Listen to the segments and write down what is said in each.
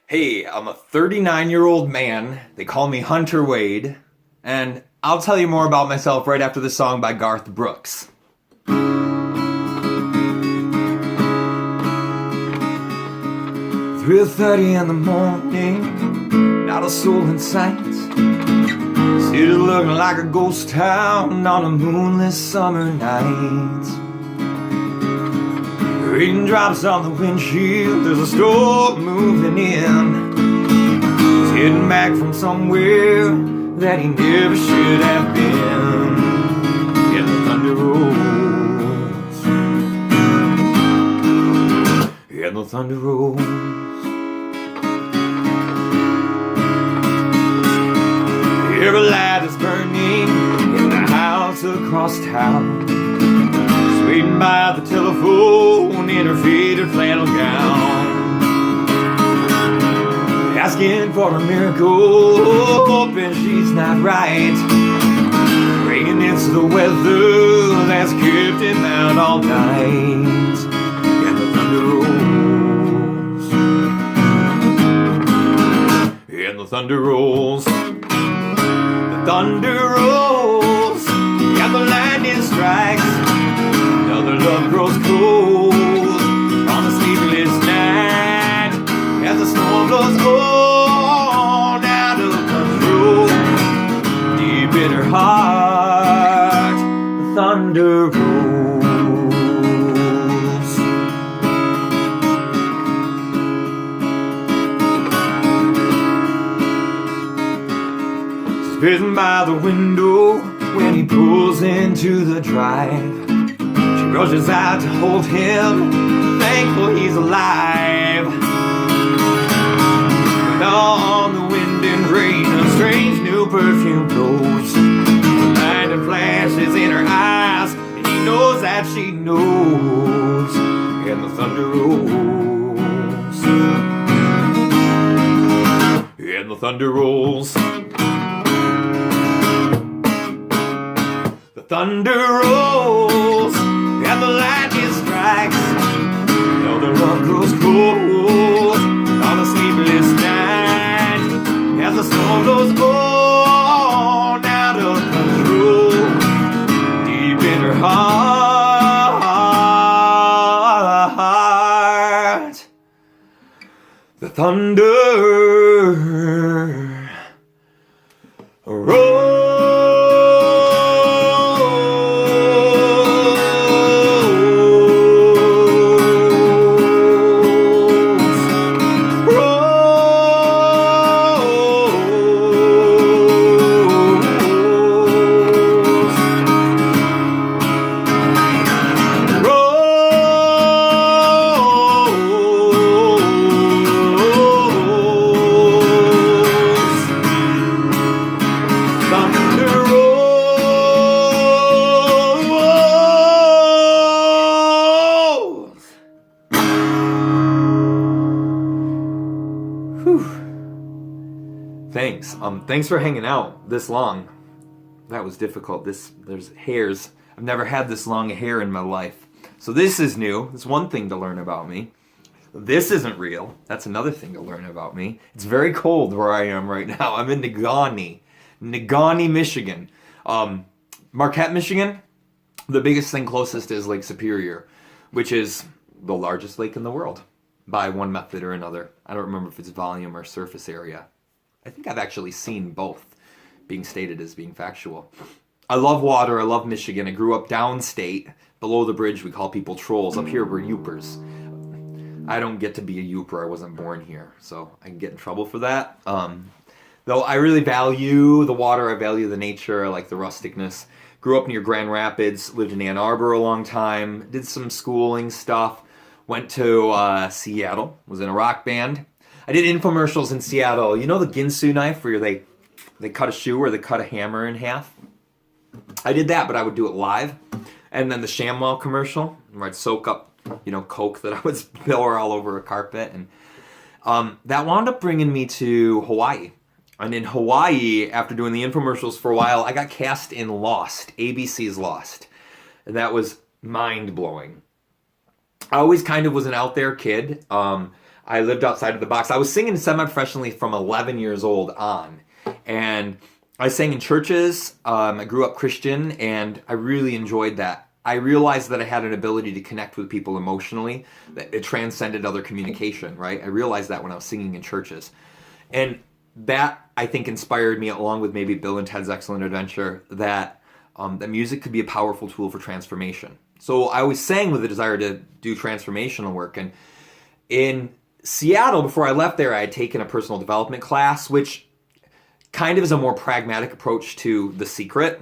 Hey, I'm a 39-year-old man. They call me Hunter Wade. And I'll tell you more about myself right after the song by Garth Brooks. 3:30 in the morning, not a soul in sight. City looking like a ghost town on a moonless summer night. Raindrops on the windshield, there's a storm moving in. He's heading back from somewhere that he never should have been. And the thunder rolls, and the thunder rolls. Every light is burning in the house across town. She's waiting by the telephone in her faded flannel gown, asking for a miracle, hoping she's not right. Praying it's the weather that's kept him out all night. And the thunder rolls, and the thunder rolls. Thunder rolls, and the lightning strikes. Another love grows cold on a sleepless night, as the storm blows on out of control. Deep in her heart, the thunder rolls. Sitting by the window when he pulls into the drive. She rushes out to hold him, thankful he's alive. But on the wind and rain, a strange new perfume blows. Blinding flashes in her eyes, and he knows that she knows. And the thunder rolls, and the thunder rolls. Thunder rolls, and the lightning strikes. Now the love grows cold on a sleepless night, as the storm blows on out of control. Deep in her heart, the thunder rolls. Thanks for hanging out this long. That was difficult. There's hairs. I've never had this long hair in my life. So this is new. It's one thing to learn about me. This isn't real. That's another thing to learn about me. It's very cold where I am right now. I'm in Negaunee, Michigan. Marquette, Michigan. The biggest thing closest is Lake Superior, which is the largest lake in the world by one method or another. I don't remember if it's volume or surface area. I think I've actually seen both being stated as being factual. I love water. I love Michigan. I grew up downstate. Below the bridge, we call people trolls. Up here, we're youpers. I don't get to be a youper. I wasn't born here, so I can get in trouble for that. Though I really value the water. I value the nature. I like the rusticness. Grew up near Grand Rapids. Lived in Ann Arbor a long time. Did some schooling stuff. Went to Seattle. Was in a rock band. I did infomercials in Seattle. You know the Ginsu knife where they cut a shoe or they cut a hammer in half? I did that, but I would do it live. And then the ShamWow commercial where I'd soak up, Coke that I would spill all over a carpet. And that wound up bringing me to Hawaii. And in Hawaii, after doing the infomercials for a while, I got cast in Lost, ABC's Lost. And that was mind-blowing. I always kind of was an out there kid. I lived outside of the box. I was singing semi-professionally from 11 years old on. And I sang in churches. I grew up Christian, and I really enjoyed that. I realized that I had an ability to connect with people emotionally, that it transcended other communication, right? I realized that when I was singing in churches. And that, I think, inspired me, along with maybe Bill and Ted's Excellent Adventure, that music could be a powerful tool for transformation. So I always sang with a desire to do transformational work. And in Seattle, before I left there, I had taken a personal development class, which kind of is a more pragmatic approach to The Secret.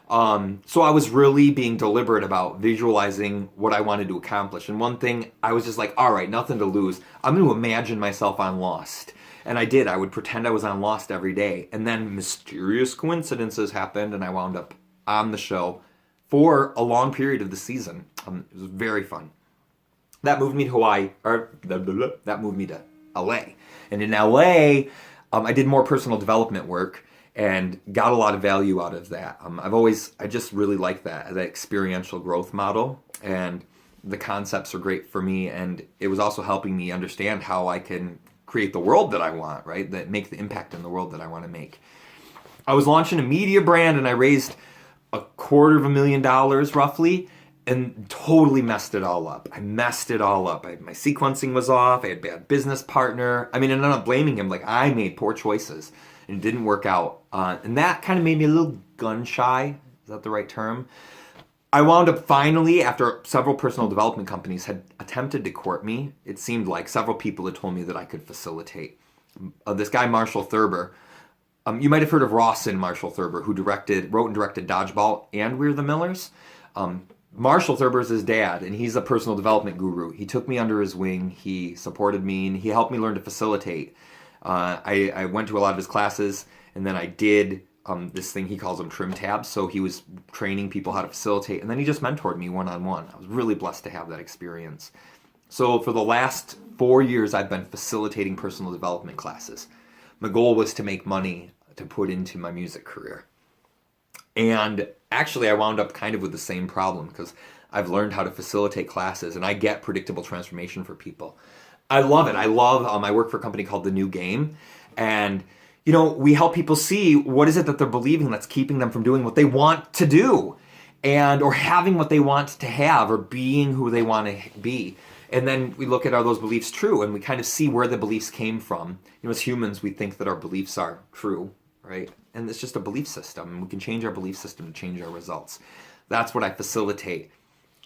So I was really being deliberate about visualizing what I wanted to accomplish. And one thing, I was just like, all right, nothing to lose. I'm going to imagine myself on Lost. And I did. I would pretend I was on Lost every day. And then mysterious coincidences happened, and I wound up on the show for a long period of the season. It was very fun. That moved me to Hawaii, or that moved me to LA. And in LA, I did more personal development work and got a lot of value out of that. I just really like that experiential growth model, and the concepts are great for me. And it was also helping me understand how I can create the world that I want, right? That make the impact in the world that I want to make. I was launching a media brand, and I raised $250,000 roughly, and totally messed it all up. I messed it all up. My sequencing was off. I had a bad business partner. I mean, and I'm not blaming him. Like, I made poor choices, and it didn't work out. And that kind of made me a little gun shy. Is that the right term? I wound up finally, after several personal development companies had attempted to court me, it seemed like several people had told me that I could facilitate. This guy, Marshall Thurber, you might have heard of Rawson Marshall Thurber, who wrote and directed Dodgeball and We're the Millers. Marshall Thurber is his dad, and he's a personal development guru. He took me under his wing. He supported me, and he helped me learn to facilitate. I went to a lot of his classes, and then I did this thing he calls them trim tabs. So he was training people how to facilitate, and then he just mentored me one-on-one. I was really blessed to have that experience. So for the last 4 years, I've been facilitating personal development classes. My goal was to make money to put into my music career. And actually, I wound up kind of with the same problem, because I've learned how to facilitate classes, and I get predictable transformation for people. I love it. I work for a company called The New Game, and we help people see what is it that they're believing that's keeping them from doing what they want to do, or having what they want to have, or being who they want to be. And then we look at, are those beliefs true? And we kind of see where the beliefs came from. As humans, we think that our beliefs are true, right? And it's just a belief system, and we can change our belief system to change our results. That's what I facilitate.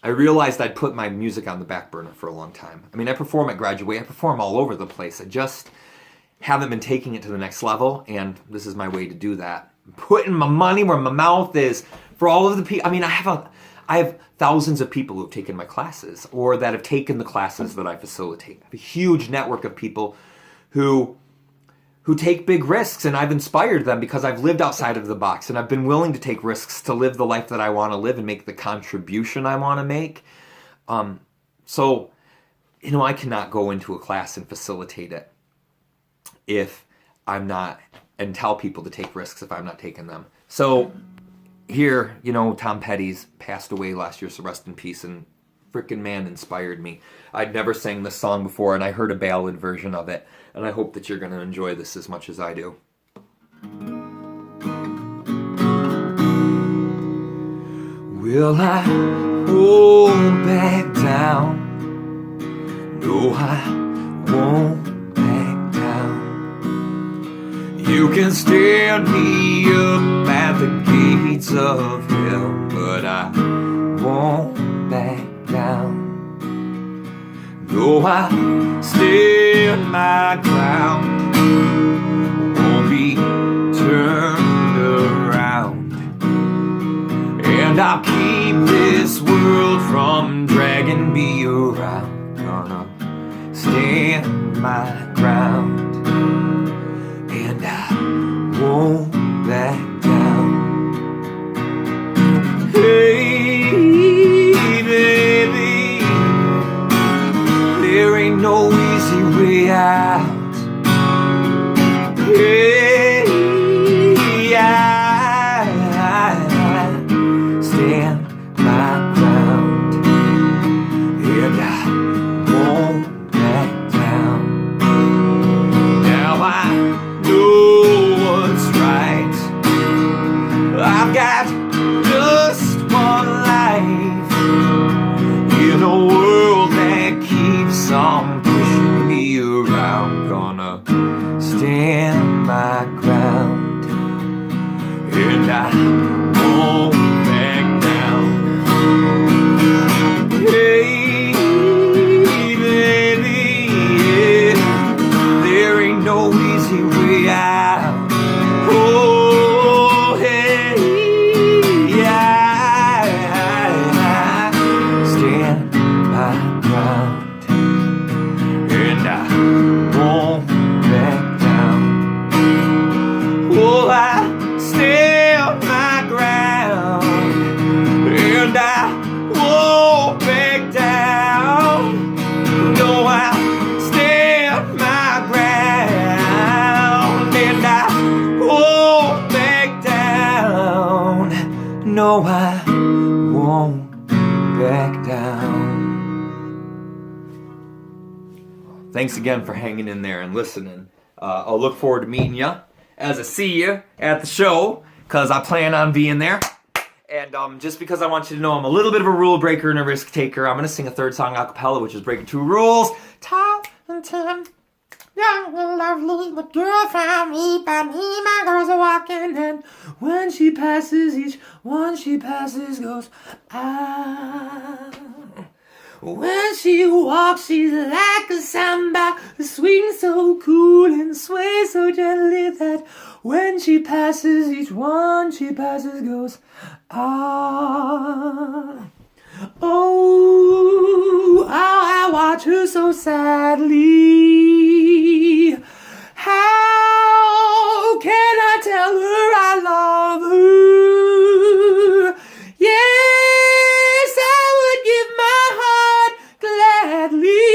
I realized I'd put my music on the back burner for a long time. I mean, I perform at Graduate. I perform all over the place. I just haven't been taking it to the next level, and this is my way to do that. Putting my money where my mouth is for all of the people. I mean, I have thousands of people who have taken my classes, or that have taken the classes that I facilitate. I have a huge network of people who take big risks, and I've inspired them because I've lived outside of the box, and I've been willing to take risks to live the life that I want to live and make the contribution I want to make. So I cannot go into a class and facilitate it if I'm not, and tell people to take risks if I'm not taking them. So here, Tom Petty's passed away last year, so rest in peace, and frickin' man inspired me. I'd never sang this song before, and I heard a ballad version of it, and I hope that you're going to enjoy this as much as I do. Will I hold back down? No, I won't back down. You can stand me up at the gates of hell, but I won't back down. Though I stand my ground, won't be turned around, and I'll keep this world from dragging me around. Gonna stand my ground, and I won't back down. Hey, baby, there ain't no easy way out. Hey, I stand my ground, and I won't back down. I know what's right. I've got just one life in a world that keeps on pushing me around. Gonna stand my ground, and I won't back down. Hey, baby, yeah, there ain't no easy way out. Oh, hey, yeah, stand my ground, and I won't back down. Oh, I stand my ground, and I won't back down. No, I stand my ground, and I won't back down. No, I won't back down. Thanks again for hanging in there and listening. I'll look forward to meeting you as I see you at the show, because I plan on being there. And just because I want you to know I'm a little bit of a rule breaker and a risk taker, I'm going to sing a third song a cappella, which is breaking 2 rules. Tall and tan, young and lovely, the girl found me, by me, my girls are walking, and when she passes, each one she passes goes, ah. When she walks, she's like a samba, swings so cool and sways so gently that when she passes, each one she passes goes, ah. Oh, how I watch her so sadly. How can I tell her I love her? Yes, I would give my heart gladly,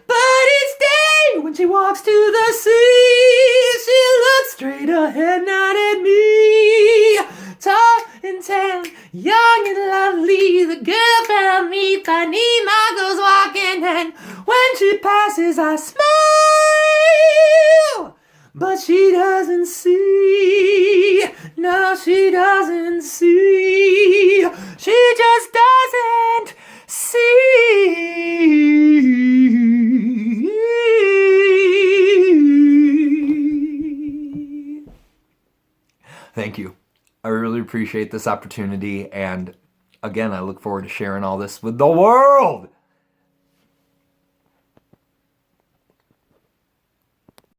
but each day when she walks to the sea, she looks straight ahead, not at me. Tall and tan, young and lovely, the girl found me, funny, my girl's walking, and when she passes I smile, but she doesn't see. No, she doesn't see. She just doesn't see. Thank you. I really appreciate this opportunity, and again, I look forward to sharing all this with the world.